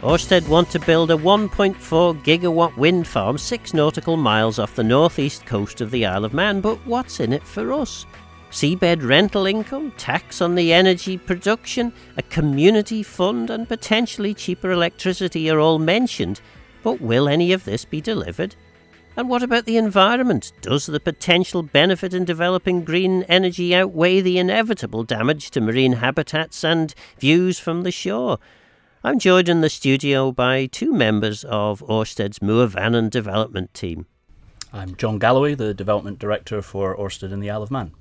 Ørsted want to build a 1.4 gigawatt wind farm 6 nautical miles off the northeast coast of the Isle of Man, but what's in it for us? Seabed rental income, tax on the energy production, a community fund and potentially cheaper electricity are all mentioned, but will any of this be delivered? And what about the environment? Does the potential benefit in developing green energy outweigh the inevitable damage to marine habitats and views from the shore? I'm joined in the studio by 2 members of Ørsted's Mooir Vannin development team. I'm John Galloway, the Development Director for Ørsted in the Isle of Man.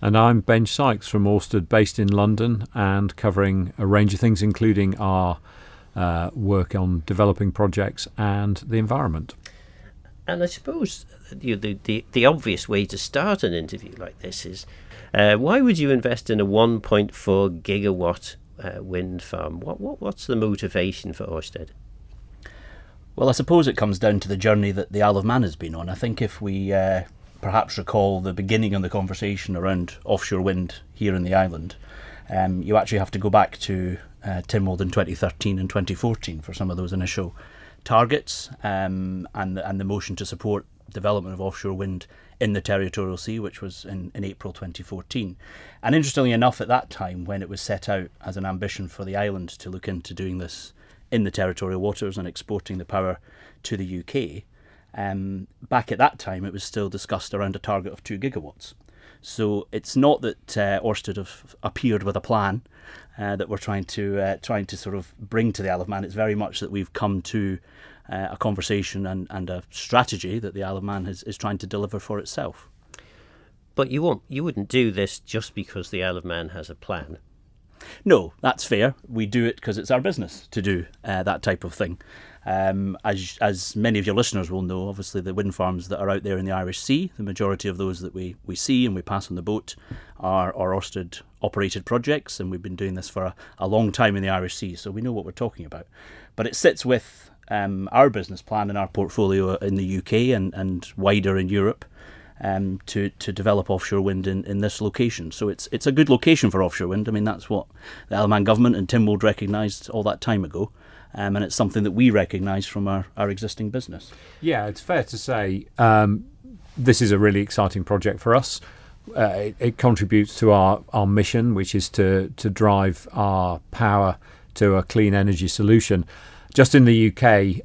And I'm Ben Sykes from Ørsted, based in London and covering a range of things, including our work on developing projects and the environment. And I suppose the obvious way to start an interview like this is, why would you invest in a 1.4 gigawatt wind farm? What's the motivation for Ørsted? Well, I suppose it comes down to the journey that the Isle of Man has been on. I think if we perhaps recall the beginning of the conversation around offshore wind here in the island, you actually have to go back to Tynwald in 2013 and 2014 for some of those initial targets and the motion to support development of offshore wind in the territorial sea, which was in April 2014. And interestingly enough, at that time, when it was set out as an ambition for the island to look into doing this in the territorial waters and exporting the power to the UK, back at that time it was still discussed around a target of 2 gigawatts. So it's not that Ørsted have appeared with a plan that we're trying to sort of bring to the Isle of Man. It's very much that we've come to a conversation and a strategy that the Isle of Man is trying to deliver for itself. But you wouldn't do this just because the Isle of Man has a plan. No, that's fair. We do it because it's our business to do that type of thing. As many of your listeners will know, obviously the wind farms that are out there in the Irish Sea, the majority of those that we see and we pass on the boat are Ørsted operated projects, and we've been doing this for a long time in the Irish Sea, so we know what we're talking about. But it sits with our business plan and our portfolio in the UK and wider in Europe to develop offshore wind in this location. So it's a good location for offshore wind. I mean, that's what the Isle of Man government and Tynwald recognised all that time ago. And it's something that we recognise from our existing business. Yeah, it's fair to say this is a really exciting project for us. It contributes to our mission, which is to drive our power to a clean energy solution. Just in the UK,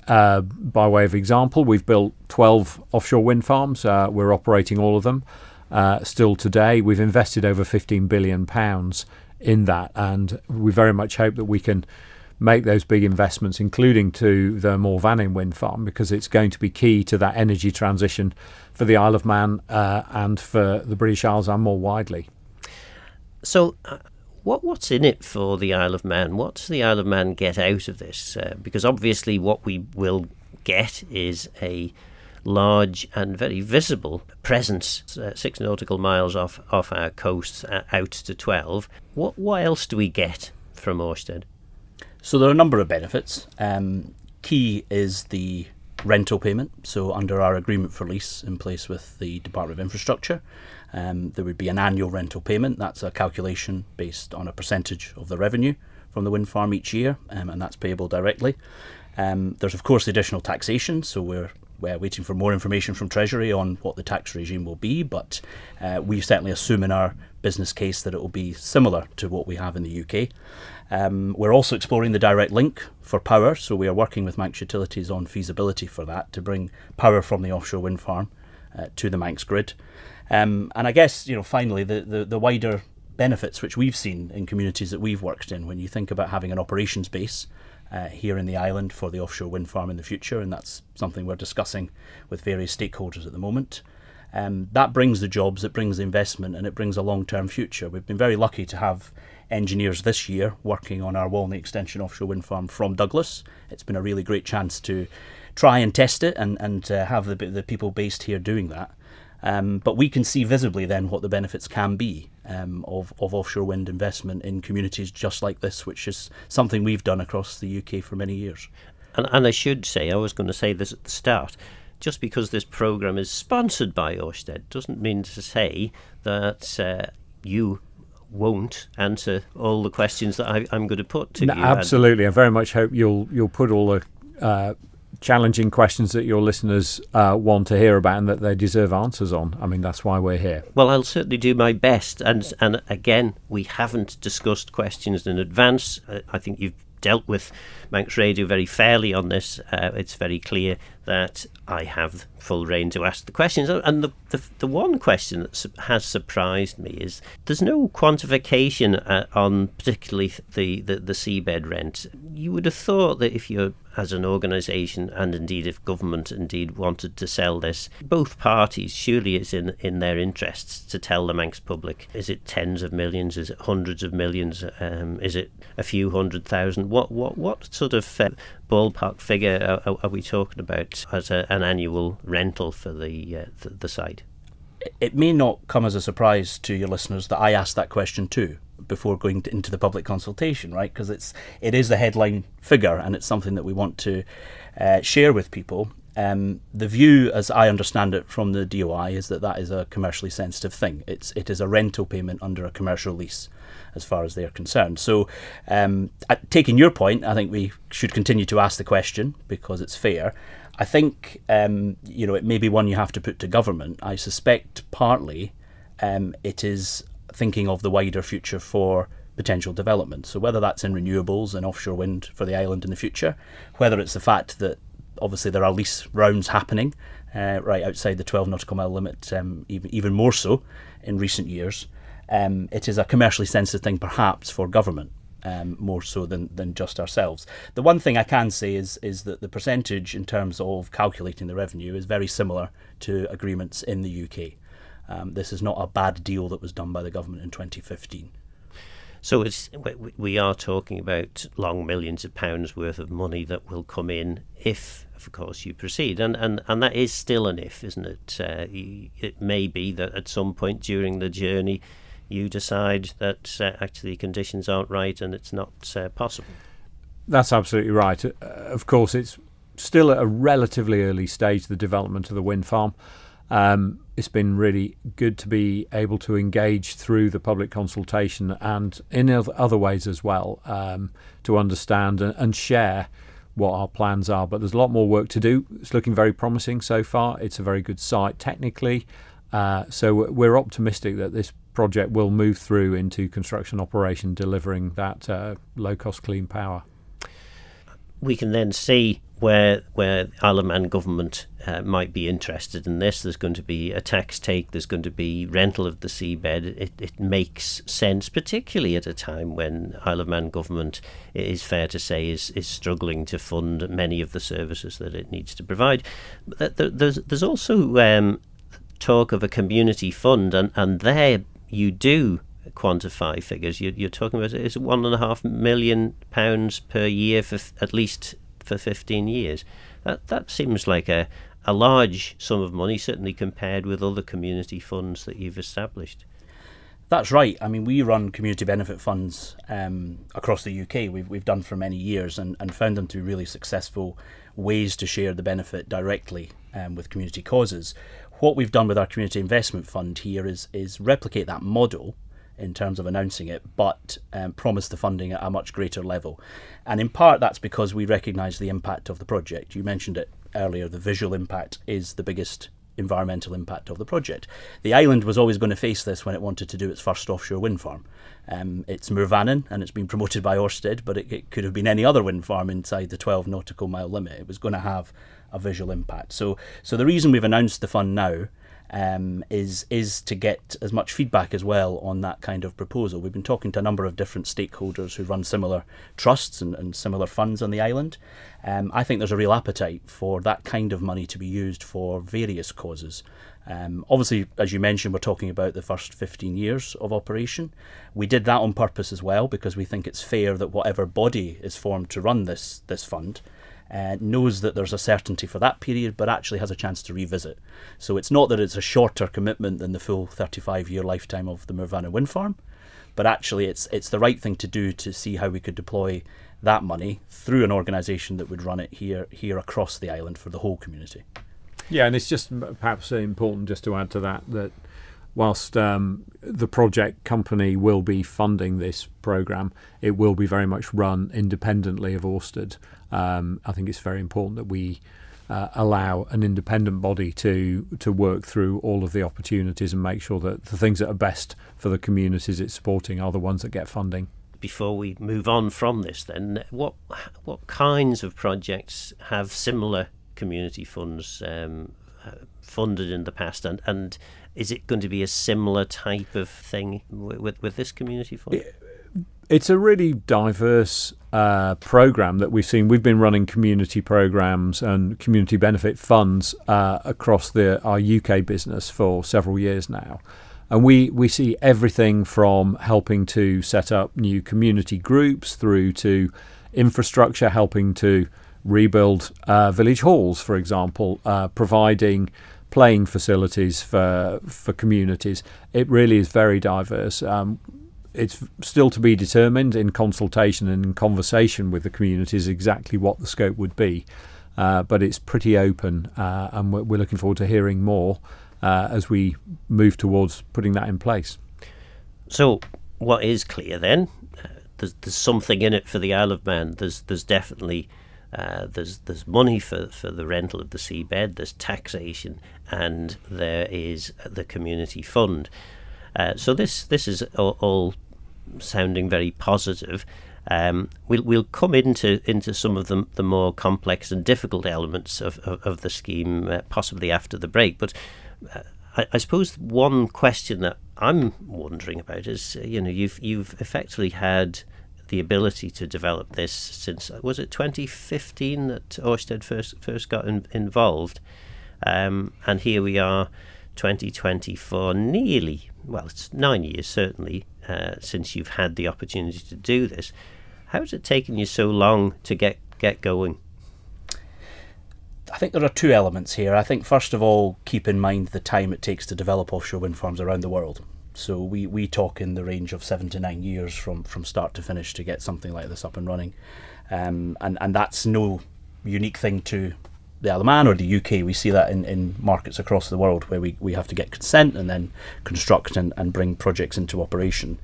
by way of example, we've built 12 offshore wind farms. We're operating all of them still today. We've invested over £15 billion in that, and we very much hope that we can make those big investments, including to the Mooir Vannin wind farm, because it's going to be key to that energy transition for the Isle of Man and for the British Isles and more widely. So what's in it for the Isle of Man? What does the Isle of Man get out of this? Because obviously what we will get is a large and very visible presence 6 nautical miles off our coast out to 12. What else do we get from Ørsted? So there are a number of benefits. Key is the rental payment. So under our agreement for lease in place with the Department of Infrastructure, there would be an annual rental payment. That's a calculation based on a percentage of the revenue from the wind farm each year, and that's payable directly. There's of course the additional taxation, so we're waiting for more information from Treasury on what the tax regime will be, but we certainly assume in our business case that it will be similar to what we have in the UK. We're also exploring the direct link for power, so we are working with Manx Utilities on feasibility for that to bring power from the offshore wind farm to the Manx grid. And I guess, finally, the wider benefits which we've seen in communities that we've worked in, when you think about having an operations base here in the island for the offshore wind farm in the future, and that's something we're discussing with various stakeholders at the moment. That brings the jobs, it brings the investment, and it brings a long-term future. We've been very lucky to have engineers this year working on our Walney Extension offshore wind farm from Douglas. It's been a really great chance to try and test it and have the people based here doing that. But we can see visibly then what the benefits can be of offshore wind investment in communities just like this, which is something we've done across the UK for many years. And I should say, I was going to say this at the start, just because this programme is sponsored by Ørsted doesn't mean to say that you won't answer all the questions that I'm going to put to you. Absolutely. I very much hope you'll put all the challenging questions that your listeners want to hear about and that they deserve answers on. I mean, that's why we're here. Well, I'll certainly do my best. And again, we haven't discussed questions in advance. I think you've dealt with Manx Radio very fairly on this. It's very clear that I have full rein to ask the questions. And the one question that has surprised me is there's no quantification on particularly the seabed rent. You would have thought that if you're, as an organisation, and indeed if government indeed wanted to sell this, both parties, surely it's in their interests to tell the Manx public. Is it tens of millions? Is it hundreds of millions? Is it a few 100,000? What sort of ballpark figure are we talking about as an annual rental for the site? It may not come as a surprise to your listeners that I asked that question too before going into the public consultation, right? Because it is the headline figure and it's something that we want to share with people. The view, as I understand it from the DOI, is that is a commercially sensitive thing. It is a rental payment under a commercial lease, as far as they are concerned. So, taking your point, I think we should continue to ask the question because it's fair. I think it may be one you have to put to government. I suspect partly it is thinking of the wider future for potential development. So whether that's in renewables and offshore wind for the island in the future, whether it's the fact that obviously there are lease rounds happening right outside the 12 nautical mile limit, even more so in recent years. It is a commercially sensitive thing perhaps for government, more so than just ourselves. The one thing I can say is that the percentage in terms of calculating the revenue is very similar to agreements in the UK. This is not a bad deal that was done by the government in 2015. So we are talking about long millions of pounds worth of money that will come in if, of course, you proceed. And that is still an if, isn't it? It may be that at some point during the journey you decide that actually conditions aren't right and it's not possible. That's absolutely right. Of course, it's still at a relatively early stage, the development of the wind farm. It's been really good to be able to engage through the public consultation and in other ways as well, to understand and share what our plans are. But there's a lot more work to do. It's looking very promising so far. It's a very good site technically. So we're optimistic that this project will move through into construction operation, delivering that low-cost clean power. We can then see where Isle of Man government might be interested in this. There's going to be a tax take, there's going to be rental of the seabed. It makes sense, particularly at a time when Isle of Man government, it is fair to say, is struggling to fund many of the services that it needs to provide. There's also talk of a community fund, and there you do quantify figures. You're talking about, is it £1.5 million per year for at least for 15 years? That seems like a large sum of money, certainly compared with other community funds that you've established. That's right. I mean, we run community benefit funds across the UK. We've done for many years and found them to be really successful ways to share the benefit directly with community causes. What we've done with our community investment fund here is replicate that model in terms of announcing it, but promise the funding at a much greater level. And in part that's because we recognise the impact of the project. You mentioned it earlier, the visual impact is the biggest environmental impact of the project. The island was always going to face this when it wanted to do its first offshore wind farm. It's Mooir Vannin and it's been promoted by Ørsted, but it could have been any other wind farm inside the 12 nautical mile limit. It was going to have a visual impact. So the reason we've announced the fund now is to get as much feedback as well on that kind of proposal. We've been talking to a number of different stakeholders who run similar trusts and similar funds on the island. I think there's a real appetite for that kind of money to be used for various causes. Obviously, as you mentioned, we're talking about the first 15 years of operation. We did that on purpose as well because we think it's fair that whatever body is formed to run this fund knows that there's a certainty for that period, but actually has a chance to revisit. So it's not that it's a shorter commitment than the full 35-year lifetime of the Mooir Vannin wind farm, but actually it's the right thing to do to see how we could deploy that money through an organisation that would run it here across the island for the whole community. Yeah, and it's just perhaps important just to add to that whilst the project company will be funding this programme, it will be very much run independently of Ørsted. I think it's very important that we allow an independent body to work through all of the opportunities and make sure that the things that are best for the communities it's supporting are the ones that get funding. Before we move on from this, then, what kinds of projects have similar community funds funded in the past, and is it going to be a similar type of thing with this community fund? It's a really diverse programme that we've seen. We've been running community programmes and community benefit funds across our UK business for several years now. And we see everything from helping to set up new community groups through to infrastructure, helping to rebuild village halls, for example, providing playing facilities for communities. It really is very diverse. It's still to be determined in consultation and in conversation with the communities exactly what the scope would be, but it's pretty open, and we're looking forward to hearing more as we move towards putting that in place. So what is clear then, there's something in it for the Isle of Man. There's definitely there's money for the rental of the seabed, there's taxation, and there is the community fund. So this is all sounding very positive. We'll come into some of the more complex and difficult elements of the scheme possibly after the break. But I suppose one question that I'm wondering about is, you've effectively had the ability to develop this since, was it 2015 that Ørsted first got involved, and here we are, 2024, nearly, well, it's 9 years certainly since you've had the opportunity to do this. How has it taken you so long to get going? I think there are two elements here. I think first of all, keep in mind the time it takes to develop offshore wind farms around the world. So we talk in the range of 7 to 9 years from start to finish to get something like this up and running, and that's no unique thing to the Isle of Man or the UK. We see that in markets across the world where we have to get consent and then construct and bring projects into operation.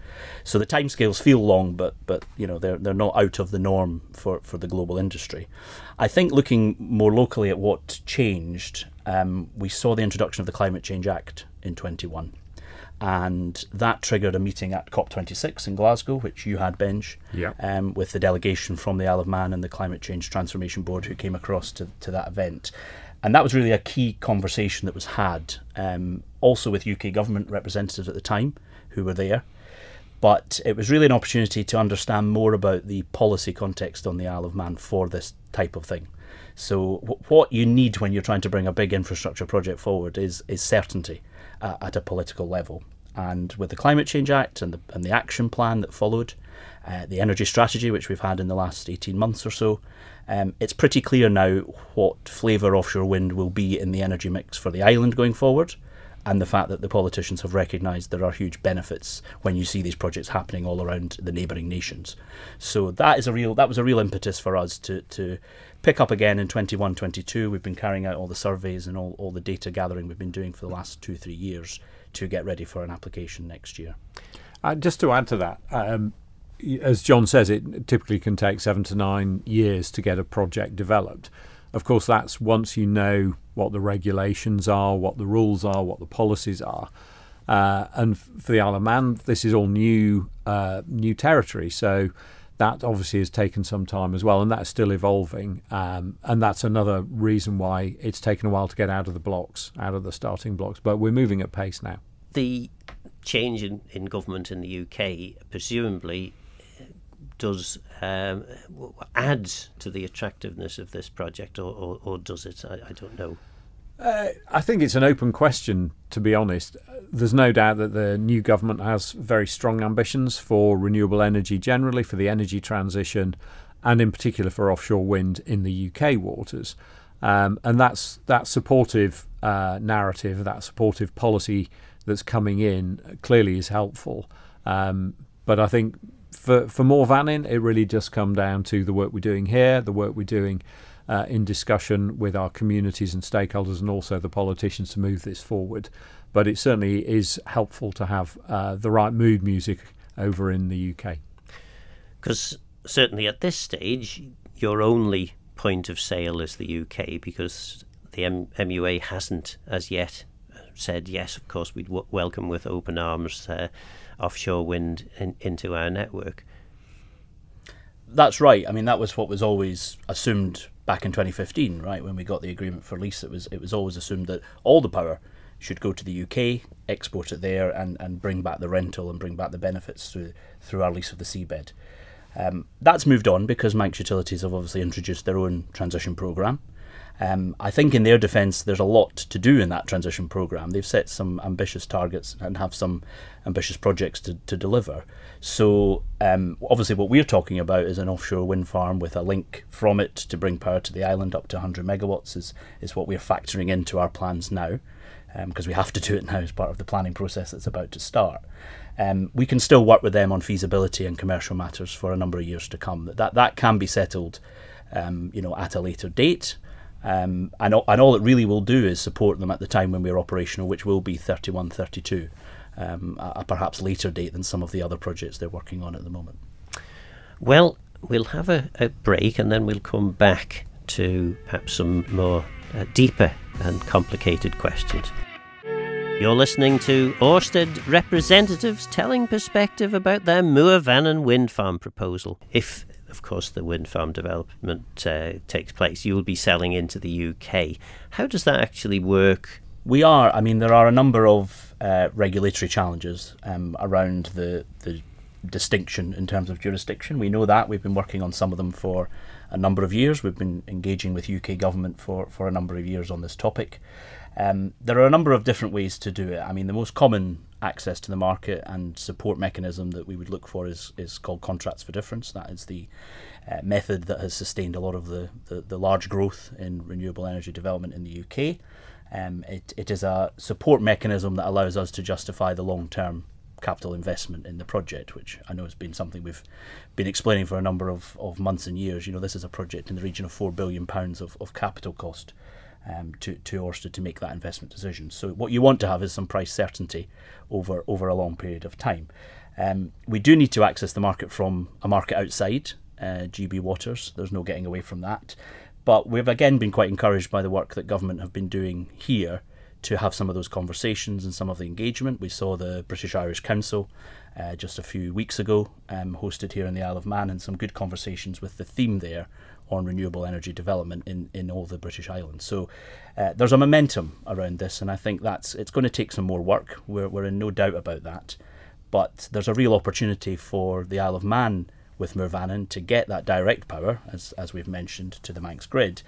So the timescales feel long, but they're not out of the norm for the global industry. I think looking more locally at what changed, we saw the introduction of the Climate Change Act in 21. And that triggered a meeting at COP26 in Glasgow, which you had, Benj, with the delegation from the Isle of Man and the Climate Change Transformation Board who came across to that event. And that was really a key conversation that was had, also with UK government representatives at the time who were there. But it was really an opportunity to understand more about the policy context on the Isle of Man for this type of thing. So what you need when you're trying to bring a big infrastructure project forward is certainty at a political level. And with the Climate Change Act and the action plan that followed, the energy strategy which we've had in the last 18 months or so, it's pretty clear now what flavour offshore wind will be in the energy mix for the island going forward, and the fact that the politicians have recognised there are huge benefits when you see these projects happening all around the neighbouring nations. So that was a real impetus for us to pick up again in 21, 22. We've been carrying out all the surveys and all the data gathering we've been doing for the last 2-3 years to get ready for an application next year. Just to add to that, as John says, it typically can take 7 to 9 years to get a project developed. Of course, that's once you know what the regulations are, what the rules are, what the policies are. And for the Isle of Man, this is all new territory. So that obviously has taken some time as well, and that's still evolving. And that's another reason why it's taken a while to get out of the starting blocks. But we're moving at pace now. The change in government in the UK presumably does add to the attractiveness of this project, or does it? I don't know. I think it's an open question, to be honest. There's no doubt that the new government has very strong ambitions for renewable energy generally, for the energy transition, and in particular for offshore wind in the UK waters. And that supportive narrative, that supportive policy that's coming in clearly is helpful. But I think for Mooir Vannin, it really just comes down to the work we're doing here, the work we're doing in discussion with our communities and stakeholders and also the politicians to move this forward. But it certainly is helpful to have the right mood music over in the UK. Because certainly at this stage, your only point of sale is the UK, because the MUA hasn't as yet said, yes, of course, we'd welcome with open arms offshore wind into our network. That's right. I mean, that was what was always assumed back in 2015, right? When we got the agreement for lease, it was always assumed that all the power should go to the UK, export it there, and bring back the rental and bring back the benefits through our lease of the seabed. That's moved on because Manx Utilities have obviously introduced their own transition programme. I think in their defence, there's a lot to do in that transition programme. They've set some ambitious targets and have some ambitious projects to deliver. So obviously what we're talking about is an offshore wind farm with a link from it to bring power to the island up to 100 megawatts is what we're factoring into our plans now, because we have to do it now as part of the planning process that's about to start. We can still work with them on feasibility and commercial matters for a number of years to come. That can be settled at a later date. And all it really will do is support them at the time when we're operational, which will be 31, 32, a perhaps later date than some of the other projects they're working on at the moment. Well, we'll have a break and then we'll come back to perhaps some more deeper and complicated questions. You're listening to Ørsted representatives telling perspective about their Mooir Vannin wind farm proposal. If, of course, the wind farm development takes place, you will be selling into the UK. How does that actually work? There are a number of regulatory challenges around the distinction in terms of jurisdiction. We know that. We've been working on some of them for a number of years. We've been engaging with UK government for a number of years on this topic. There are a number of different ways to do it. I mean, the most common access to the market and support mechanism that we would look for is called contracts for difference. That is the method that has sustained a lot of the large growth in renewable energy development in the UK. It is a support mechanism that allows us to justify the long-term capital investment in the project, which I know has been something we've been explaining for a number of months and years. This is a project in the region of £4 billion of capital cost to Ørsted to make that investment decision. So what you want to have is some price certainty over a long period of time. We do need to access the market from a market outside GB waters. There's no getting away from that. But we've again been quite encouraged by the work that government have been doing here to have some of those conversations and some of the engagement. We saw the British Irish Council just a few weeks ago hosted here in the Isle of Man, and some good conversations with the theme there on renewable energy development in all the British Islands. So there's a momentum around this, and I think it's going to take some more work. We're in no doubt about that. But there's a real opportunity for the Isle of Man with Mooir Vannin to get that direct power, as we've mentioned, to the Manx grid,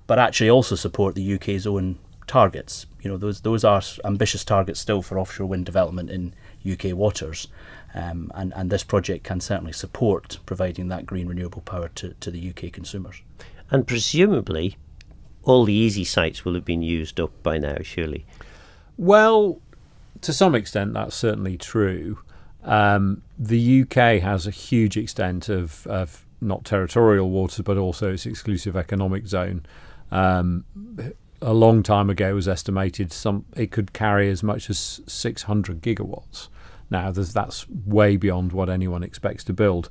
but actually also support the UK's own targets. Those are ambitious targets still for offshore wind development in UK waters, and this project can certainly support providing that green renewable power to the UK consumers. And presumably all the easy sites will have been used up by now, surely? Well, to some extent that's certainly true. The UK has a huge extent of not territorial waters, but also its exclusive economic zone. A long time ago, it was estimated it could carry as much as 600 gigawatts. Now, that's way beyond what anyone expects to build,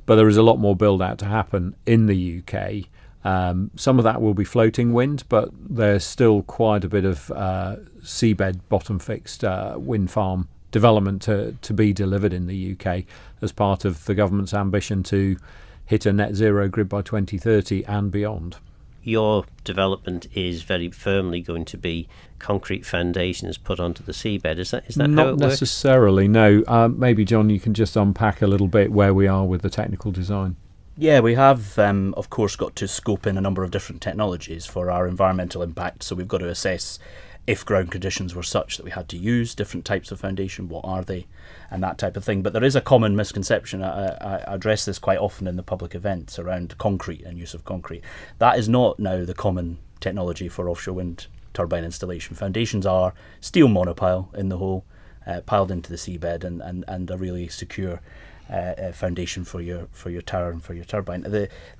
but there is a lot more build out to happen in the UK. Some of that will be floating wind, but there's still quite a bit of seabed bottom fixed wind farm development to be delivered in the UK as part of the government's ambition to hit a net zero grid by 2030 and beyond. Your development is very firmly going to be concrete foundations put onto the seabed. Is that how it works? Not necessarily, no. Maybe, John, you can just unpack a little bit where we are with the technical design. Yeah, we have, of course, got to scope in a number of different technologies for our environmental impact. So we've got to assess if ground conditions were such that we had to use different types of foundation, what are they, and that type of thing. But there is a common misconception. I address this quite often in the public events around concrete and use of concrete. That is not now the common technology for offshore wind turbine installation. Foundations are steel monopile in the hole, piled into the seabed, and a really secure foundation for your tower and for your turbine.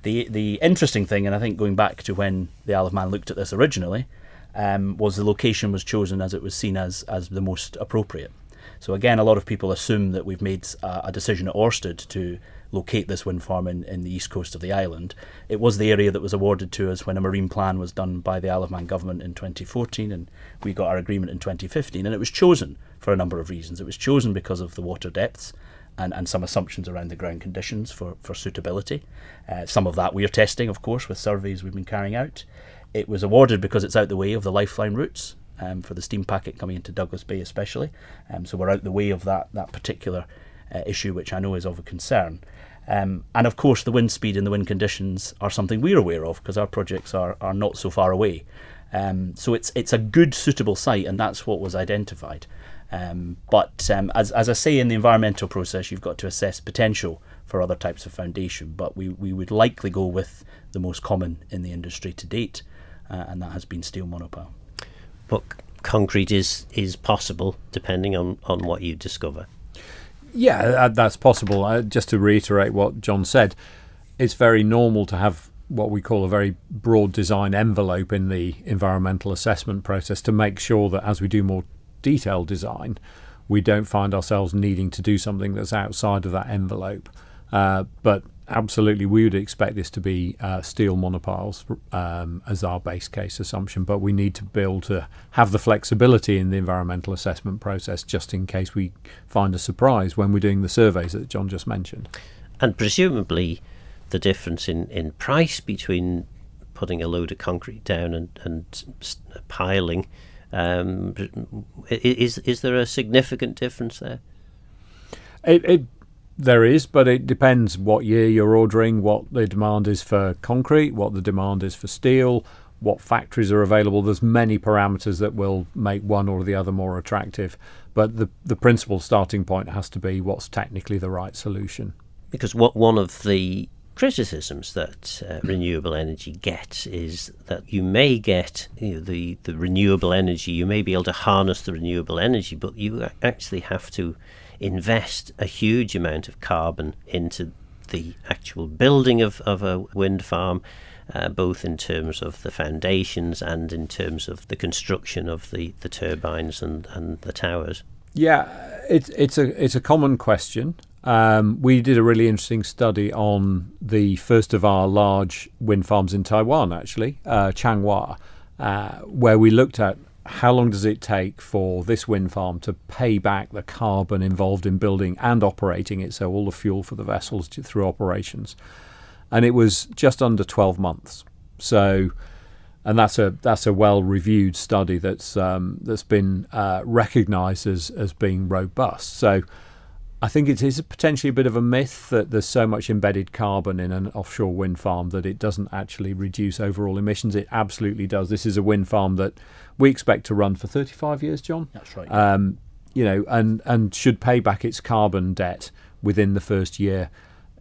The interesting thing, and I think going back to when the Isle of Man looked at this originally, was the location was chosen as it was seen as the most appropriate. So again, a lot of people assume that we've made a decision at Ørsted to locate this wind farm in the east coast of the island. It was the area that was awarded to us when a marine plan was done by the Isle of Man government in 2014, and we got our agreement in 2015, and it was chosen for a number of reasons. It was chosen because of the water depths and some assumptions around the ground conditions for suitability. Some of that we are testing, of course, with surveys we've been carrying out. It was awarded because it's out the way of the lifeline routes for the steam packet coming into Douglas Bay especially. So we're out the way of that particular issue, which I know is of a concern. And of course the wind speed and the wind conditions are something we're aware of because our projects are not so far away. So it's a good suitable site, and that's what was identified. But as I say, in the environmental process you've got to assess potential for other types of foundation, but we would likely go with the most common in the industry to date, and that has been steel monopile. But concrete is possible depending on what you discover. Yeah, that's possible. Just to reiterate what John said, it's very normal to have what we call a very broad design envelope in the environmental assessment process to make sure that as we do more detailed design, we don't find ourselves needing to do something that's outside of that envelope. But absolutely, we would expect this to be steel monopiles as our base case assumption, but we need to be able to have the flexibility in the environmental assessment process just in case we find a surprise when we're doing the surveys that John just mentioned. And presumably the difference in price between putting a load of concrete down and piling, is there a significant difference there? There is, but it depends what year you're ordering, what the demand is for concrete, what the demand is for steel, what factories are available. There's many parameters that will make one or the other more attractive, but the principal starting point has to be what's technically the right solution. Because one of the criticisms that renewable energy gets is that you may get the renewable energy, you may be able to harness the renewable energy, but you actually have to invest a huge amount of carbon into the actual building of a wind farm, both in terms of the foundations and in terms of the construction of the turbines and the towers. Yeah, it's a common question. We did a really interesting study on the first of our large wind farms in Taiwan, actually, Changhua, where we looked at how long does it take for this wind farm to pay back the carbon involved in building and operating it, so all the fuel for the vessels through operations. And it was just under 12 months. So, and that's a well-reviewed study that's been recognised as being robust. So I think it is potentially a bit of a myth that there's so much embedded carbon in an offshore wind farm that it doesn't actually reduce overall emissions. It absolutely does. This is a wind farm that we expect to run for 35 years, John. That's right. And should pay back its carbon debt within the first year.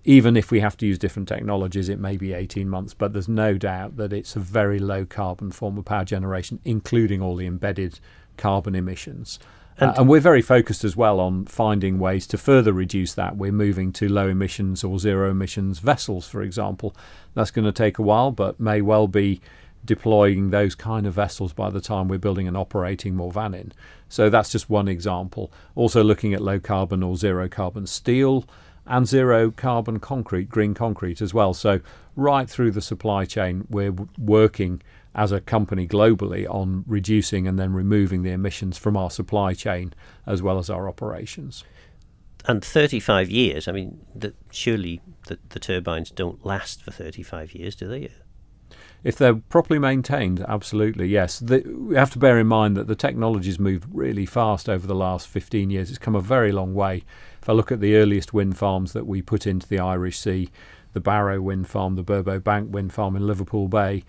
Even if we have to use different technologies, it may be 18 months, but there's no doubt that it's a very low carbon form of power generation, including all the embedded carbon emissions. And we're very focused as well on finding ways to further reduce that. We're moving to low emissions or zero emissions vessels, for example. That's going to take a while, but may well be deploying those kind of vessels by the time we're building and operating Mooir Vannin. So that's just one example. Also looking at low carbon or zero carbon steel and zero carbon concrete, green concrete as well. So right through the supply chain, we're working as a company globally on reducing and then removing the emissions from our supply chain as well as our operations. And 35 years, I mean, surely the turbines don't last for 35 years, do they? If they're properly maintained, absolutely, yes. We have to bear in mind that the technology's moved really fast over the last 15 years. It's come a very long way. If I look at the earliest wind farms that we put into the Irish Sea, the Barrow wind farm, the Burbo Bank wind farm in Liverpool Bay,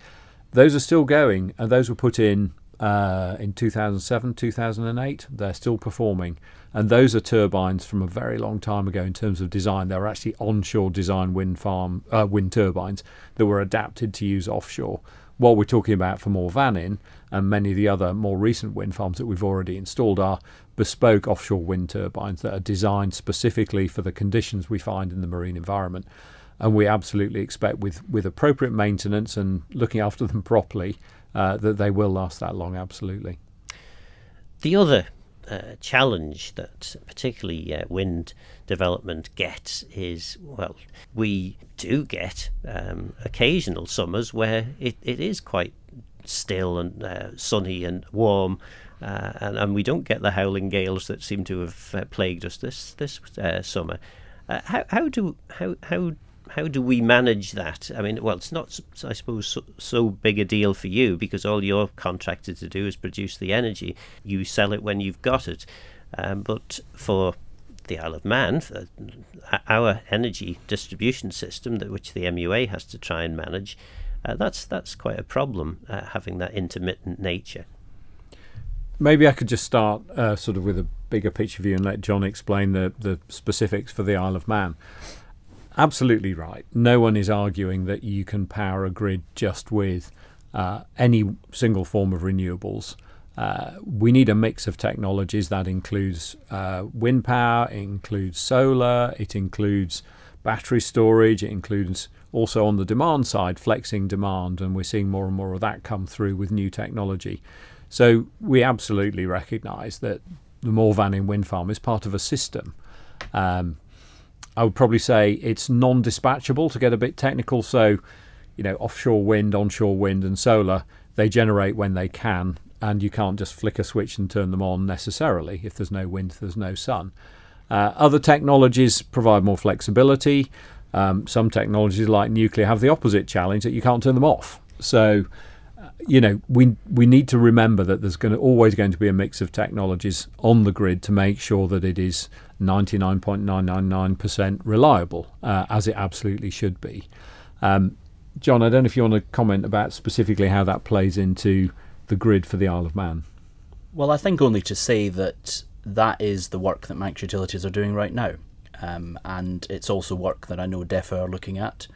those are still going, and those were put in 2007, 2008. They're still performing, and those are turbines from a very long time ago in terms of design. They were actually onshore design wind turbines that were adapted to use offshore. what we're talking about for Mooir Vannin and many of the other more recent wind farms that we've already installed are bespoke offshore wind turbines that are designed specifically for the conditions we find in the marine environment. And we absolutely expect with appropriate maintenance and looking after them properly that they will last that long, absolutely. The other challenge that particularly wind development gets is, well, we do get occasional summers where it is quite still and sunny and warm, and we don't get the howling gales that seem to have plagued us this summer. How do we manage that? I mean, well, it's not, I suppose, so big a deal for you because all you're contracted to do is produce the energy. You sell it when you've got it. But for the Isle of Man, for our energy distribution system, which the MUA has to try and manage, that's quite a problem, having that intermittent nature. Maybe I could just start sort of with a bigger picture view and let John explain the specifics for the Isle of Man. Absolutely right. No one is arguing that you can power a grid just with any single form of renewables. We need a mix of technologies that includes wind power, it includes solar, it includes battery storage, it includes also on the demand side flexing demand, and we're seeing more and more of that come through with new technology. So we absolutely recognise that the Mooir Vannin wind farm is part of a system. I would probably say it's non-dispatchable, to get a bit technical. So, offshore wind, onshore wind and solar, they generate when they can, and you can't just flick a switch and turn them on necessarily. If there's no wind, there's no sun. Other technologies provide more flexibility. Some technologies like nuclear have the opposite challenge, that you can't turn them off. So, we need to remember that there's always going to be a mix of technologies on the grid to make sure that it is 99.999% reliable, as it absolutely should be. John, I don't know if you want to comment about specifically how that plays into the grid for the Isle of Man. Well, I think only to say that is the work that Manx Utilities are doing right now. And it's also work that I know DEFA are looking at.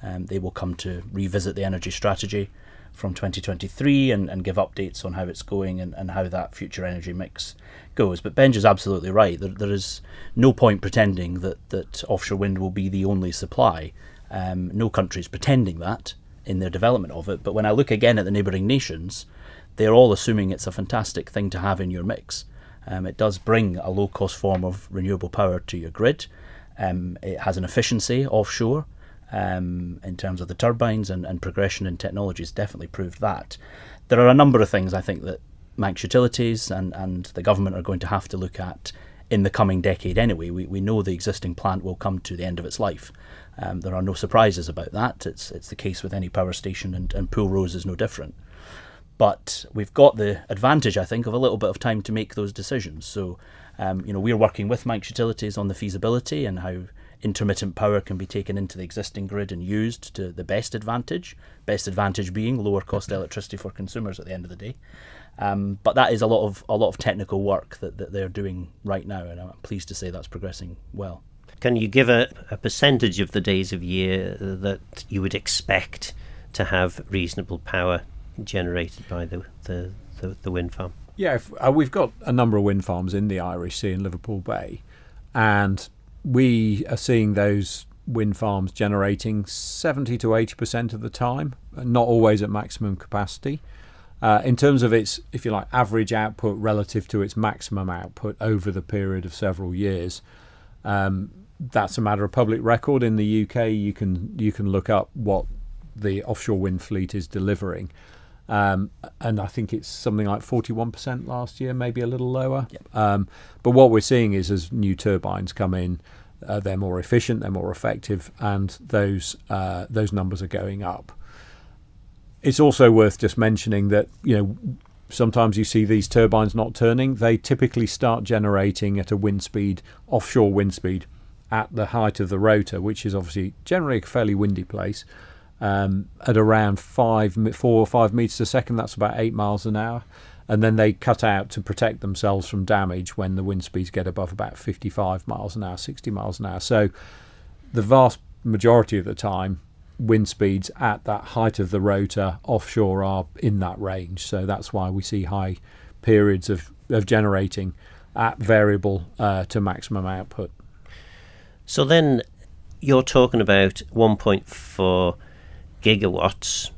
They will come to revisit the energy strategy from 2023 and give updates on how it's going and how that future energy mix goes. But Benj is absolutely right. There is no point pretending that offshore wind will be the only supply. No country is pretending that in their development of it. But when I look again at the neighbouring nations, they're all assuming it's a fantastic thing to have in your mix. It does bring a low-cost form of renewable power to your grid. It has an efficiency offshore. In terms of the turbines and progression in technology has definitely proved that. There are a number of things I think that Manx Utilities and the government are going to have to look at in the coming decade anyway. We know the existing plant will come to the end of its life. There are no surprises about that. It's the case with any power station, and Pool Rose is no different. But we've got the advantage, I think, of a little bit of time to make those decisions. So, we're working with Manx Utilities on the feasibility and how intermittent power can be taken into the existing grid and used to the best advantage being lower cost electricity for consumers at the end of the day. But that is a lot of technical work that they're doing right now, and I'm pleased to say that's progressing well. Can you give a percentage of the days of year that you would expect to have reasonable power generated by the wind farm? Yeah, we've got a number of wind farms in the Irish Sea and Liverpool Bay, and we are seeing those wind farms generating 70 to 80% of the time, not always at maximum capacity. In terms of its, if you like, average output relative to its maximum output over the period of several years, that's a matter of public record. In the UK, you can look up what the offshore wind fleet is delivering. And I think it's something like 41% last year, maybe a little lower. Yep. But what we're seeing is as new turbines come in, they're more efficient, they're more effective, and those numbers are going up. It's also worth just mentioning that sometimes you see these turbines not turning. They typically start generating at a wind speed, offshore wind speed, at the height of the rotor, which is obviously generally a fairly windy place. At around 4 or 5 meters a second, that's about 8 miles an hour, and then they cut out to protect themselves from damage when the wind speeds get above about 55 miles an hour, 60 miles an hour. So the vast majority of the time, wind speeds at that height of the rotor offshore are in that range. So that's why we see high periods of generating at variable to maximum output. So then you're talking about 1.4 gigawatts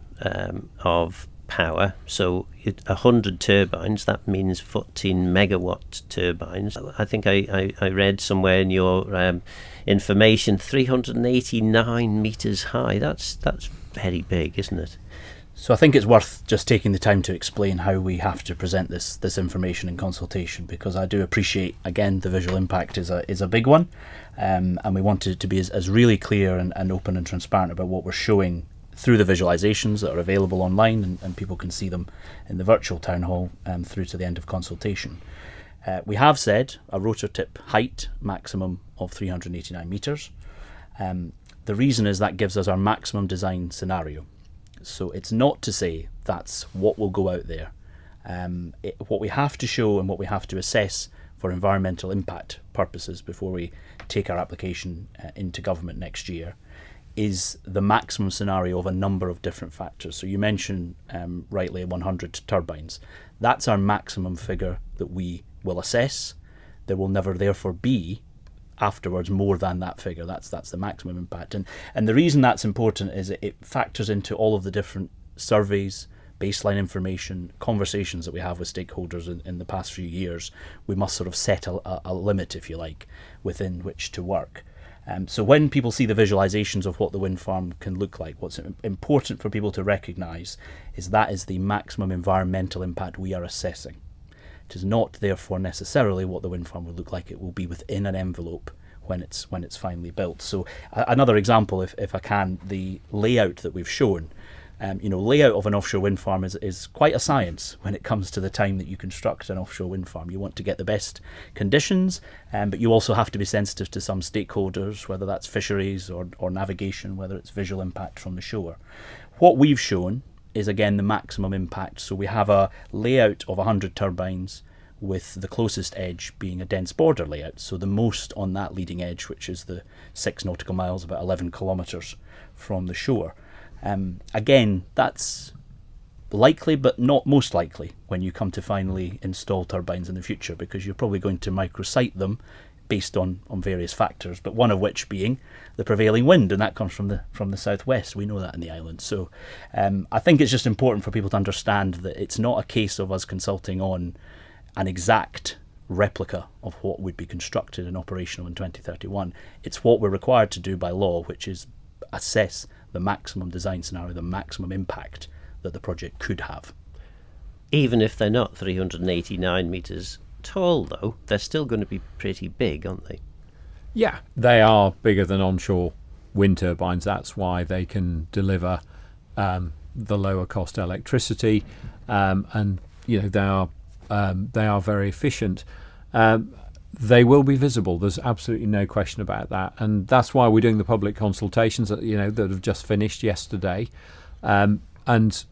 of power. So 100 turbines, that means 14 megawatt turbines. I think I read somewhere in your information 389 metres high. That's very big, isn't it? So I think it's worth just taking the time to explain how we have to present this information in consultation, because I do appreciate, again, the visual impact is a big one, and we want it to be as really clear and open and transparent about what we're showing through the visualizations that are available online, and people can see them in the virtual town hall through to the end of consultation. We have said a rotor tip height maximum of 389 metres. The reason is that gives us our maximum design scenario. So it's not to say that's what will go out there. What we have to show and what we have to assess for environmental impact purposes before we take our application into government next year is the maximum scenario of a number of different factors. So you mentioned rightly 100 turbines. That's our maximum figure that we will assess. There will never therefore be afterwards more than that figure. That's the maximum impact. And the reason that's important is it factors into all of the different surveys, baseline information, conversations that we have with stakeholders in the past few years. We must sort of set a limit, if you like, within which to work. So when people see the visualizations of what the wind farm can look like, what's important for people to recognise is that is the maximum environmental impact we are assessing. It is not therefore necessarily what the wind farm will look like. It will be within an envelope when it's finally built. So another example, if I can, the layout that we've shown. Layout of an offshore wind farm is quite a science when it comes to the time that you construct an offshore wind farm. You want to get the best conditions, but you also have to be sensitive to some stakeholders, whether that's fisheries or navigation, whether it's visual impact from the shore. What we've shown is, again, the maximum impact. So we have a layout of 100 turbines with the closest edge being a dense border layout. So the most on that leading edge, which is the 6 nautical miles, about 11 kilometres from the shore. Again, that's likely, but not most likely when you come to finally install turbines in the future, because you're probably going to microsite them based on various factors, but one of which being the prevailing wind, and that comes from the southwest. We know that in the island. So I think it's just important for people to understand that it's not a case of us consulting on an exact replica of what would be constructed and operational in 2031. It's what we're required to do by law, which is assess the maximum design scenario, the maximum impact that the project could have. Even if they're not 389 metres tall, though, they're still going to be pretty big, aren't they? Yeah, they are bigger than onshore wind turbines. That's why they can deliver the lower cost electricity, and they are very efficient. They will be visible. There's absolutely no question about that, and that's why we're doing the public consultations that have just finished yesterday. And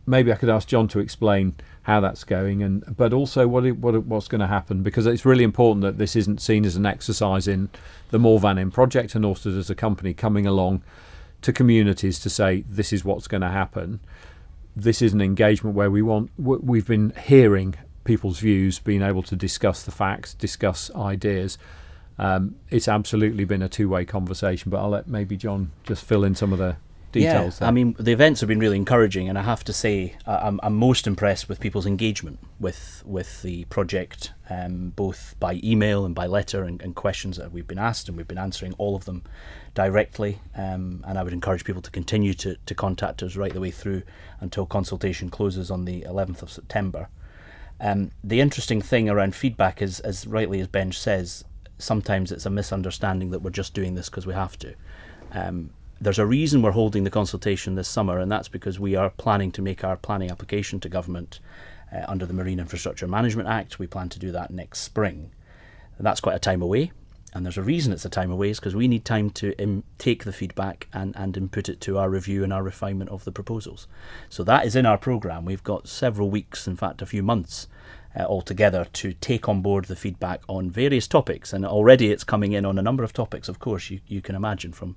maybe I could ask John to explain how that's going, but also what's going to happen, because it's really important that this isn't seen as an exercise in the Mooir Vannin project and Ørsted as a company coming along to communities to say this is what's going to happen. This is an engagement where we've been hearing people's views, being able to discuss the facts, discuss ideas. It's absolutely been a two-way conversation, but I'll let maybe John just fill in some of the details there. I mean, the events have been really encouraging, and I have to say I'm most impressed with people's engagement with the project, both by email and by letter, and questions that we've been asked, and we've been answering all of them directly, and I would encourage people to continue to contact us right the way through until consultation closes on the 11th of September. The interesting thing around feedback is, as rightly as Ben says, sometimes it's a misunderstanding that we're just doing this because we have to. There's a reason we're holding the consultation this summer, and that's because we are planning to make our planning application to government under the Marine Infrastructure Management Act. We plan to do that next spring. And that's quite a time away, and there's a reason it's a time away, is because we need time to take the feedback and input it to our review and our refinement of the proposals. So that is in our programme. We've got several weeks, in fact a few months, altogether to take on board the feedback on various topics, and already it's coming in on a number of topics, of course, you can imagine, from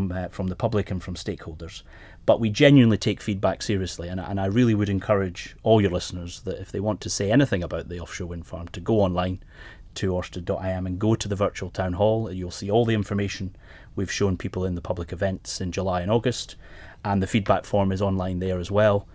the public and from stakeholders. But we genuinely take feedback seriously, and I really would encourage all your listeners that if they want to say anything about the offshore wind farm, to go online to Ørsted.im and go to the virtual town hall. You'll see all the information we've shown people in the public events in July and August, and the feedback form is online there as well.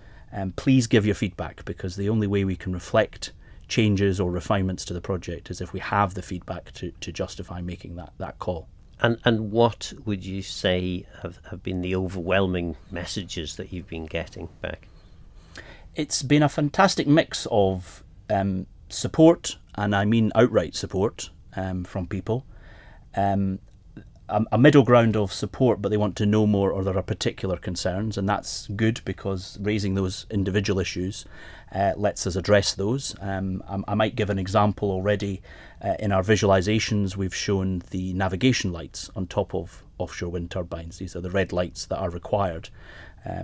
Please give your feedback, because the only way we can reflect changes or refinements to the project is if we have the feedback to justify making that call. And what would you say have been the overwhelming messages that you've been getting back? It's been a fantastic mix of support, and I mean outright support from people. A middle ground of support, but they want to know more, or there are particular concerns, and that's good, because raising those individual issues lets us address those. I might give an example already. In our visualizations, we've shown the navigation lights on top of offshore wind turbines. These are the red lights that are required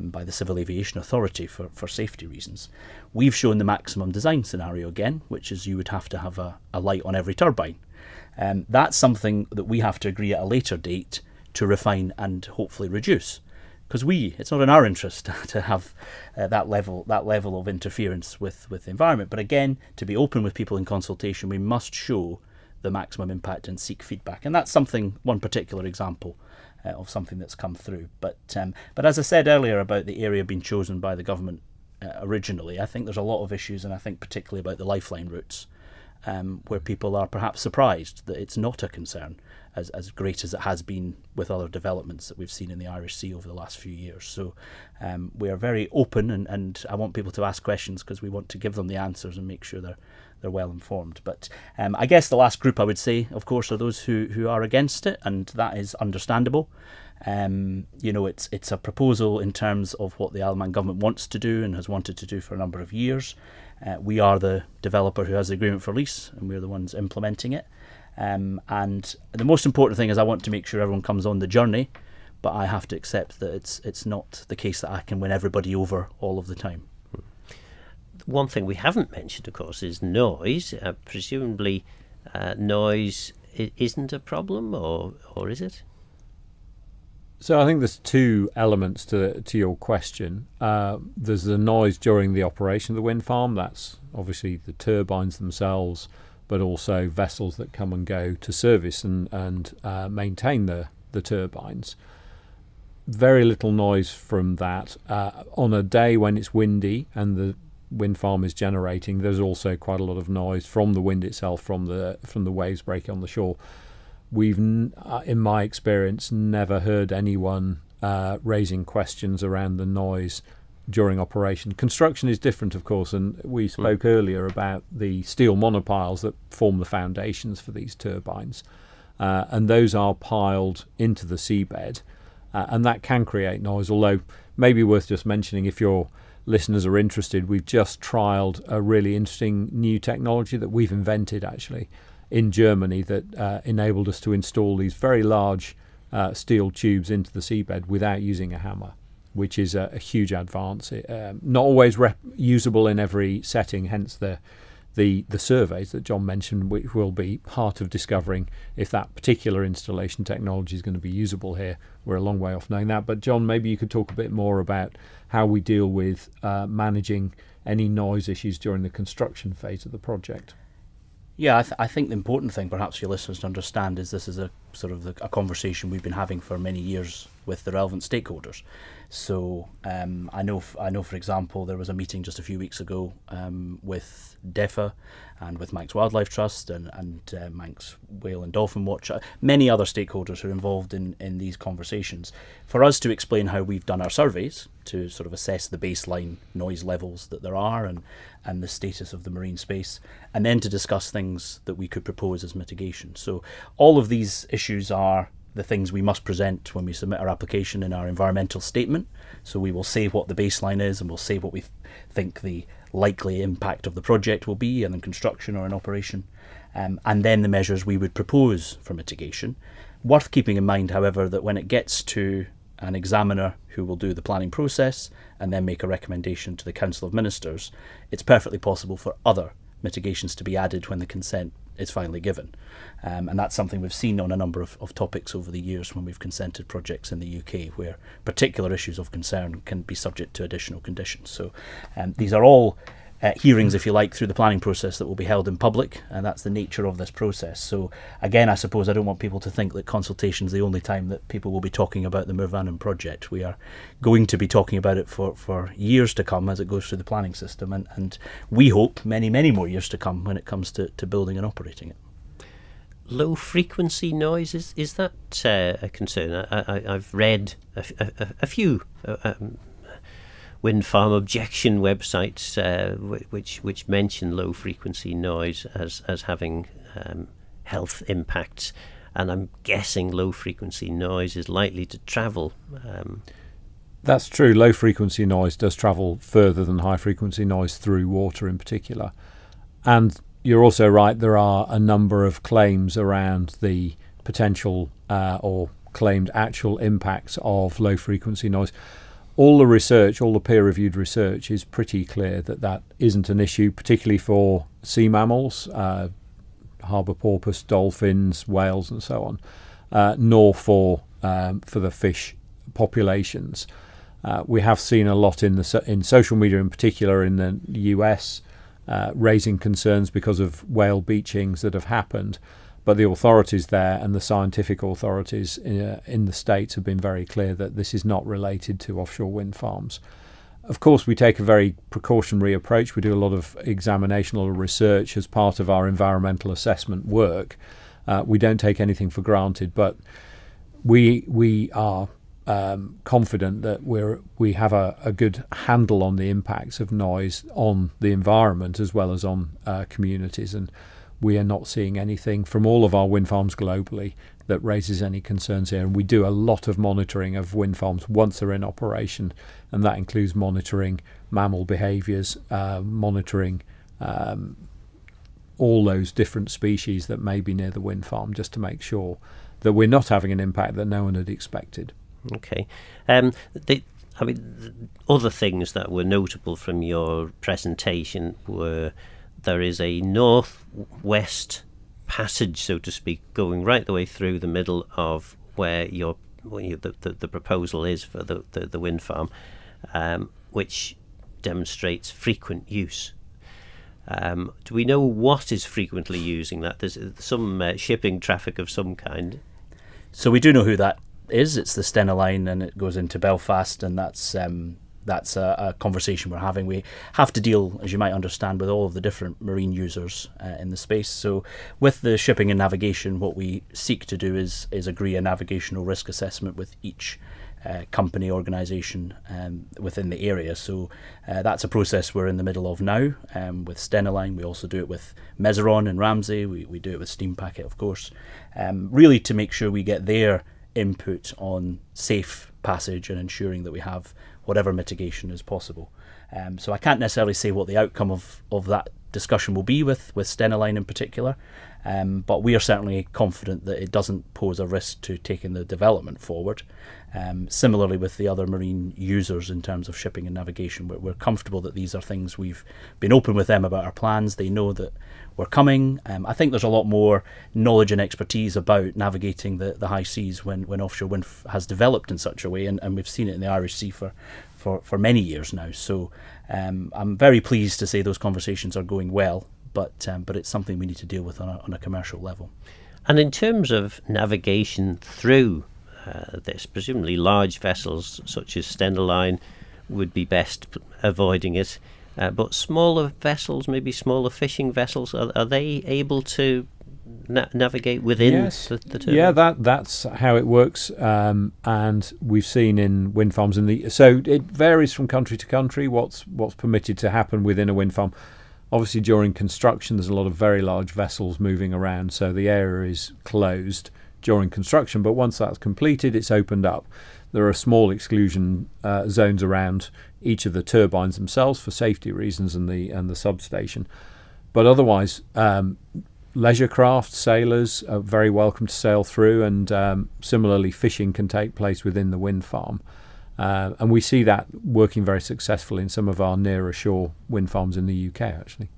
by the Civil Aviation Authority for safety reasons. We've shown the maximum design scenario again, which is you would have to have a light on every turbine. That's something that we have to agree at a later date to refine and hopefully reduce, because it's not in our interest to have that level of interference with the environment. But again, to be open with people in consultation, we must show the maximum impact and seek feedback, and that's one particular example of something that's come through. But as I said earlier about the area being chosen by the government originally, I think there's a lot of issues, and I think particularly about the lifeline routes, where people are perhaps surprised that it's not a concern as great as it has been with other developments that we've seen in the Irish Sea over the last few years. So we are very open, and I want people to ask questions, because we want to give them the answers and make sure they're well informed. But I guess the last group I would say, of course, are those who are against it, and that is understandable. It's a proposal in terms of what the Isle of Man government wants to do and has wanted to do for a number of years. We are the developer who has the agreement for lease, and we're the ones implementing it. And the most important thing is I want to make sure everyone comes on the journey, but I have to accept that it's not the case that I can win everybody over all of the time. One thing we haven't mentioned, of course, is noise. Presumably noise isn't a problem, or is it? So I think there's two elements to your question. There's the noise during the operation of the wind farm. That's obviously the turbines themselves, but also vessels that come and go to service and maintain the turbines. Very little noise from that. On a day when it's windy and the wind farm is generating, there's also quite a lot of noise from the wind itself, from the waves breaking on the shore. We've, in my experience, never heard anyone raising questions around the noise during operation. Construction is different, of course, and we spoke earlier about the steel monopiles that form the foundations for these turbines, and those are piled into the seabed, and that can create noise, although maybe worth just mentioning, if your listeners are interested, we've just trialled a really interesting new technology that we've invented, actually, in Germany, that enabled us to install these very large steel tubes into the seabed without using a hammer, which is a huge advance. Not always usable in every setting, hence the surveys that John mentioned, which will be part of discovering if that particular installation technology is going to be usable here. We're a long way off knowing that. But John, maybe you could talk a bit more about how we deal with managing any noise issues during the construction phase of the project. Yeah, I think the important thing perhaps for your listeners to understand is this is a sort of a conversation we've been having for many years with the relevant stakeholders. So I know, for example, there was a meeting just a few weeks ago with DEFA and with Manx Wildlife Trust and Manx Whale and Dolphin Watch, many other stakeholders who are involved in these conversations, for us to explain how we've done our surveys to sort of assess the baseline noise levels that there are and the status of the marine space, and then to discuss things that we could propose as mitigation. So all of these issues are the things we must present when we submit our application in our environmental statement. So we will say what the baseline is, and we'll say what we think the likely impact of the project will be in construction or in operation, and then the measures we would propose for mitigation. Worth keeping in mind, however, that when it gets to an examiner who will do the planning process and then make a recommendation to the Council of Ministers, it's perfectly possible for other mitigations to be added when the consent is finally given. And that's something we've seen on a number of topics over the years when we've consented projects in the UK, where particular issues of concern can be subject to additional conditions. So these are all hearings, if you like, through the planning process that will be held in public, and that's the nature of this process. So again, I suppose I don't want people to think that consultation is the only time that people will be talking about the Mooir Vannin project. We are going to be talking about it for years to come as it goes through the planning system, and we hope many, many more years to come when it comes to building and operating it. Low frequency noise, is that a concern? I've read a few wind farm objection websites which mention low frequency noise as having health impacts, and I'm guessing low frequency noise is likely to travel. That's true. Low frequency noise does travel further than high frequency noise through water in particular. And you're also right, there are a number of claims around the potential or claimed actual impacts of low frequency noise. All the research, all the peer-reviewed research is pretty clear that that isn't an issue, particularly for sea mammals, harbour porpoise, dolphins, whales and so on, nor for the fish populations. We have seen a lot in social media, in particular in the US, raising concerns because of whale beachings that have happened. But the authorities there and the scientific authorities in the States have been very clear that this is not related to offshore wind farms. Of course, we take a very precautionary approach. We do a lot of examinational research as part of our environmental assessment work. We don't take anything for granted, but we are confident that we have a good handle on the impacts of noise on the environment as well as on communities, and we are not seeing anything from all of our wind farms globally that raises any concerns here. And we do a lot of monitoring of wind farms once they're in operation, and that includes monitoring mammal behaviours, monitoring all those different species that may be near the wind farm, just to make sure that we're not having an impact that no one had expected. Okay. The other things that were notable from your presentation were there is a northwest passage, so to speak, going right the way through the middle of where the proposal is for the wind farm, which demonstrates frequent use. Do we know what is frequently using that? There's some shipping traffic of some kind. So we do know who that is. It's the Stena line, and it goes into Belfast, and that's a conversation we're having. We have to deal, as you might understand, with all of the different marine users in the space. So with the shipping and navigation, what we seek to do is agree a navigational risk assessment with each company, organisation within the area. So that's a process we're in the middle of now with Stena line. We also do it with Mezeron and Ramsey. We do it with Steam Packet, of course, really to make sure we get their input on safe passage and ensuring that we have whatever mitigation is possible. So I can't necessarily say what the outcome of that discussion will be with Stena line in particular, but we are certainly confident that it doesn't pose a risk to taking the development forward. Similarly with the other marine users in terms of shipping and navigation, we're comfortable that these are things we've been open with them about our plans. They know that we're coming. I think there's a lot more knowledge and expertise about navigating the high seas when offshore wind has developed in such a way, and we've seen it in the Irish Sea for many years now. So I'm very pleased to say those conversations are going well, but it's something we need to deal with on a commercial level. And in terms of navigation through this, presumably large vessels such as Stena line would be best avoiding it, but smaller vessels, maybe smaller fishing vessels, are they able to navigate within the turbine? Yeah, that's how it works, and we've seen in wind farms so it varies from country to country what's permitted to happen within a wind farm. Obviously during construction there's a lot of very large vessels moving around, so the area is closed during construction, but once that's completed it's opened up. There are small exclusion zones around each of the turbines themselves for safety reasons and the substation, but otherwise leisure craft, sailors are very welcome to sail through, and similarly fishing can take place within the wind farm, and we see that working very successfully in some of our nearer shore wind farms in the UK actually.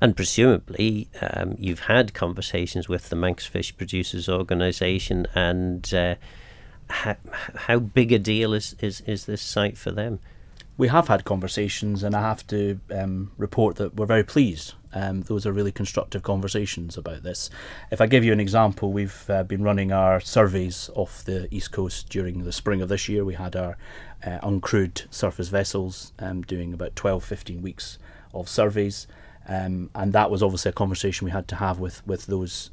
And presumably you've had conversations with the Manx Fish Producers Organisation, and how big a deal is this site for them? We have had conversations, and I have to report that we're very pleased. Those are really constructive conversations about this. If I give you an example, we've been running our surveys off the East Coast during the spring of this year. We had our uncrewed surface vessels doing about 12-15 weeks of surveys. And that was obviously a conversation we had to have with those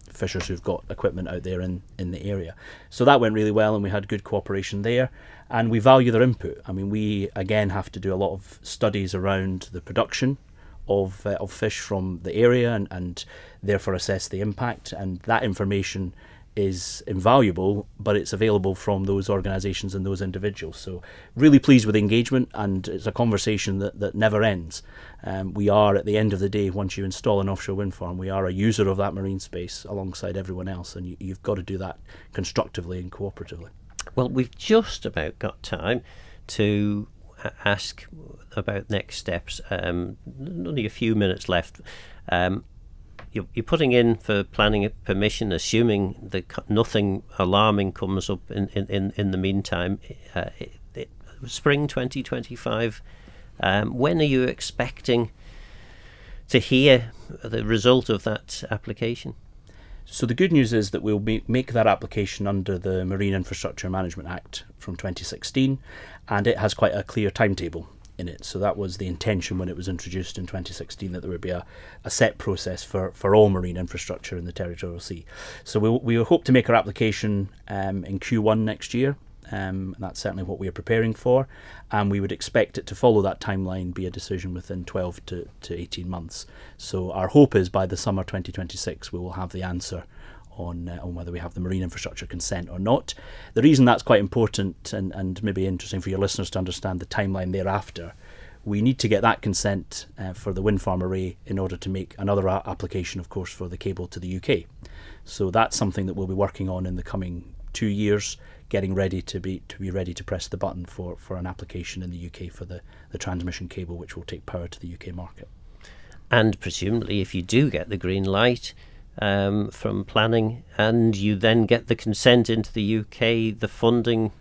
fishers who've got equipment out there in the area. So that went really well, and we had good cooperation there. And we value their input. I mean, we again have to do a lot of studies around the production of fish from the area, and therefore assess the impact. And that information is invaluable, but it's available from those organisations and those individuals. So really pleased with the engagement, and it's a conversation that never ends. We are, at the end of the day, once you install an offshore wind farm, we are a user of that marine space alongside everyone else, and you've got to do that constructively and cooperatively. Well, we've just about got time to ask about next steps. Only a few minutes left. You're putting in for planning permission, assuming that nothing alarming comes up in the meantime. Spring 2025. When are you expecting to hear the result of that application? So the good news is that we'll make that application under the Marine Infrastructure Management Act from 2016, and it has quite a clear timetable in it. So that was the intention when it was introduced in 2016, that there would be a set process for all marine infrastructure in the territorial sea. So we hope to make our application in Q1 next year. That's certainly what we are preparing for, and we would expect it to follow that timeline, be a decision within 12 to 18 months. So our hope is by the summer 2026 we will have the answer on whether we have the marine infrastructure consent or not. The reason that's quite important, and maybe interesting for your listeners to understand the timeline thereafter, we need to get that consent for the wind farm array in order to make another application, of course, for the cable to the UK. So that's something that we'll be working on in the coming 2 years, getting ready to be ready to press the button for an application in the UK for the transmission cable, which will take power to the UK market. And presumably, if you do get the green light from planning, and you then get the consent into the UK, the funding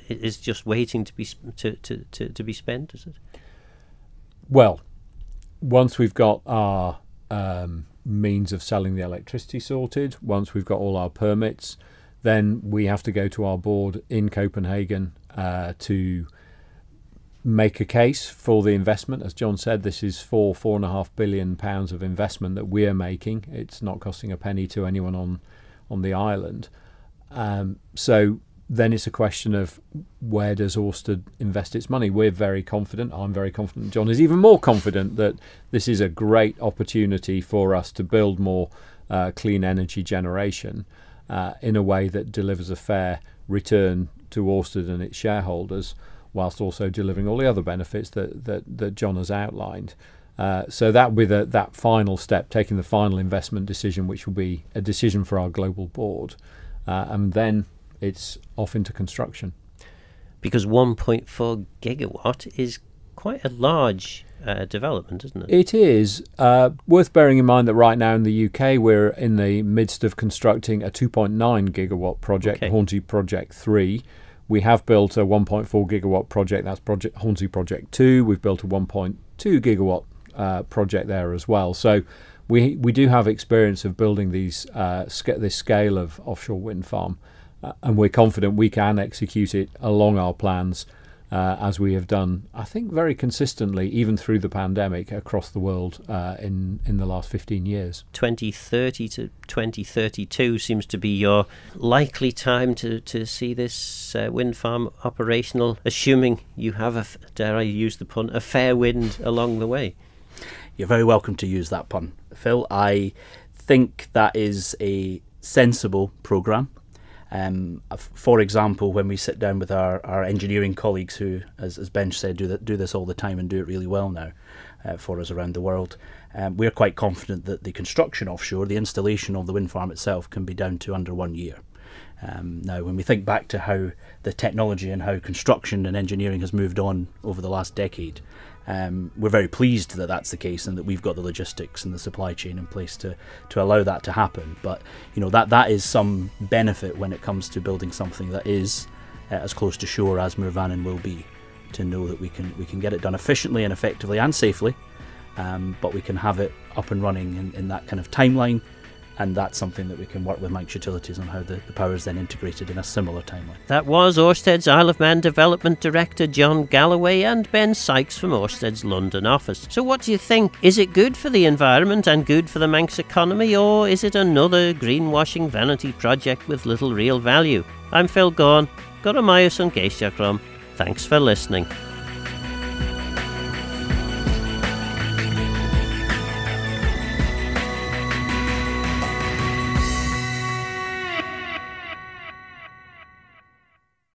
is just waiting to be spent, is it? Well, once we've got our means of selling the electricity sorted, once we've got all our permits, then we have to go to our board in Copenhagen to make a case for the investment. As John said, this is £4.5 billion of investment that we're making. It's not costing a penny to anyone on the island. So then it's a question of where does Ørsted invest its money. We're very confident. I'm very confident. John is even more confident that this is a great opportunity for us to build more clean energy generation in a way that delivers a fair return to Ørsted and its shareholders, whilst also delivering all the other benefits that John has outlined. So that with that final step, taking the final investment decision, which will be a decision for our global board, and then it's off into construction. Because 1.4 gigawatt is quite a large development, isn't it? It is. Worth bearing in mind that right now in the UK we're in the midst of constructing a 2.9 gigawatt project, Hornsea Project 3. We have built a 1.4 gigawatt project, that's Hornsea Project 2. We've built a 1.2 gigawatt project there as well. So we do have experience of building this scale of offshore wind farm, and we're confident we can execute it along our plans, as we have done, I think, very consistently, even through the pandemic, across the world in the last 15 years. 2030 to 2032 seems to be your likely time to see this wind farm operational, assuming you have, dare I use the pun, a fair wind along the way. You're very welcome to use that pun, Phil. I think that is a sensible programme. For example, when we sit down with our engineering colleagues who, as Ben said, do this all the time and do it really well now for us around the world, we're quite confident that the construction offshore, the installation of the wind farm itself, can be down to under 1 year. Now, when we think back to how the technology and how construction and engineering has moved on over the last decade, We're very pleased that that's the case and that we've got the logistics and the supply chain in place to allow that to happen. But that is some benefit when it comes to building something that is as close to shore as Mooir Vannin will be, to know that we can get it done efficiently and effectively and safely, but we can have it up and running in that kind of timeline. And that's something that we can work with Manx Utilities on, how the power is then integrated in a similar timeline. That was Ørsted's Isle of Man Development Director John Galloway and Ben Sykes from Ørsted's London office. So what do you think? Is it good for the environment and good for the Manx economy, or is it another greenwashing vanity project with little real value? I'm Phil Gawne. Go to Myers on Geisha. Thanks for listening.